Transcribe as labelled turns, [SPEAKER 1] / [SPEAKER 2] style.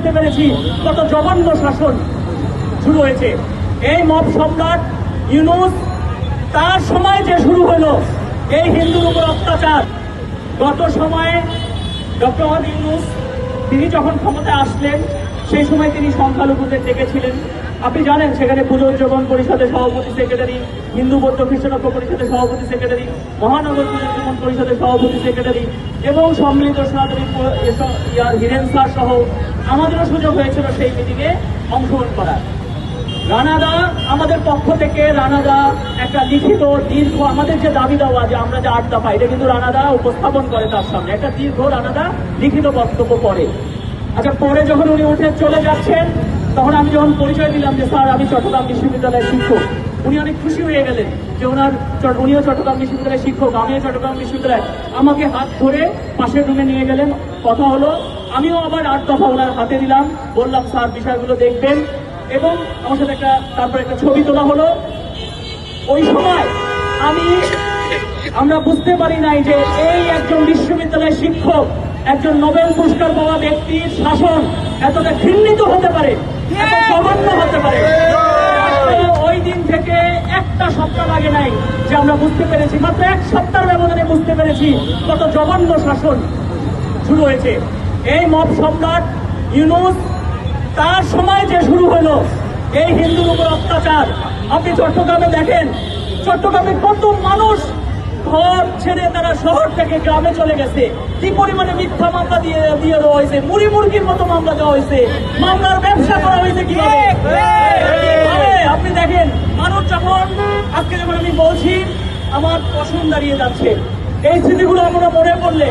[SPEAKER 1] বুঝতে পেরেছি কত জঘন্য শাসন শুরু হয়েছে। এই মব সম্রাট ইউনূস, তার সময় যে শুরু হলো এই হিন্দুর উপর অত্যাচার। গত সময়ে ডক্টর মোহাম্মদ ইউনূস তিনি যখন ক্ষমতায় আসলেন সেই সময় তিনি সংখ্যালঘুদের ডেকেছিলেন। আপনি জানেন সেখানে পুনর্জীবন পরিষদের সভাপতি সেক্রেটারি, হিন্দু বৌদ্ধ খ্রিস্টান ঐক্য পরিষদের সভাপতি সেক্রেটারি, মহানগর পুনর্জীবন পরিষদের সভাপতি সেক্রেটারি এবং সম্মিলিত সনাতনী হিরেন স্যার সহ আমাদেরও সুযোগ হয়েছিল সেই মিটিংয়ে অংশগ্রহণ করার। রানাদা আমাদের পক্ষ থেকে রানাদা একটা লিখিত দীর্ঘ আমাদের যে দাবি দেওয়া যে আমরা যে 8 দফা, এটা কিন্তু রানাদা উপস্থাপন করে তার সামনে একটা দীর্ঘ রানাদা লিখিত বক্তব্য করে। আচ্ছা, পরে যখন উনি উঠে চলে যাচ্ছেন তখন আমি যখন পরিচয় দিলাম যে স্যার আমি চট্টগ্রাম বিশ্ববিদ্যালয়ের শিক্ষক, উনি অনেক খুশি হয়ে গেলেন যে উনিও চট্টগ্রাম বিশ্ববিদ্যালয়ের শিক্ষক, আমিও চট্টগ্রাম বিশ্ববিদ্যালয়। আমাকে হাত ধরে পাশের রুমে নিয়ে গেলেন, কথা হলো। আমিও আবার 8 দফা ওনার হাতে দিলাম, বললাম স্যার বিষয়গুলো দেখবেন এবং আমার সাথে তারপর একটা ছবি তোলা হলো। ওই সময় আমরা বুঝতে পারি নাই যে এই একজন বিশ্ববিদ্যালয়ের শিক্ষক, একজন নোবেল পুরস্কার পাওয়া ব্যক্তির শাসন এতটা ঘৃণিত হতে পারে, এত জঘন্য হতে পারে। ওই দিন থেকে একটা সপ্তাহ লাগে নাই যে আমরা বুঝতে পেরেছি, মাত্র 1 সপ্তাহের ব্যবধানে বুঝতে পেরেছি কত জঘন্য শাসন শুরু হয়েছে। এই মব সম্রাট ইউনূস, তার সময় যে শুরু হলো এই হিন্দুর উপর অত্যাচার। আপনি চট্টগ্রামে দেখেন, চট্টগ্রামে কত মানুষ ঘর ছেড়ে তারা শহর থেকে গ্রামে চলে গেছে। কি পরিমাণে মিথ্যা মামলা দিয়ে দেওয়া হয়েছে, মুড়ি মুরগির মতো মামলা দেওয়া হয়েছে, মামলার ব্যবসা করা হয়েছে কিভাবে। আপনি দেখেন মানুষ যখন আজকে যখন আমি বলছি আমার পছন্দ দাঁড়িয়ে যাচ্ছে, এই স্মৃতিগুলো আমরা মনে পড়লে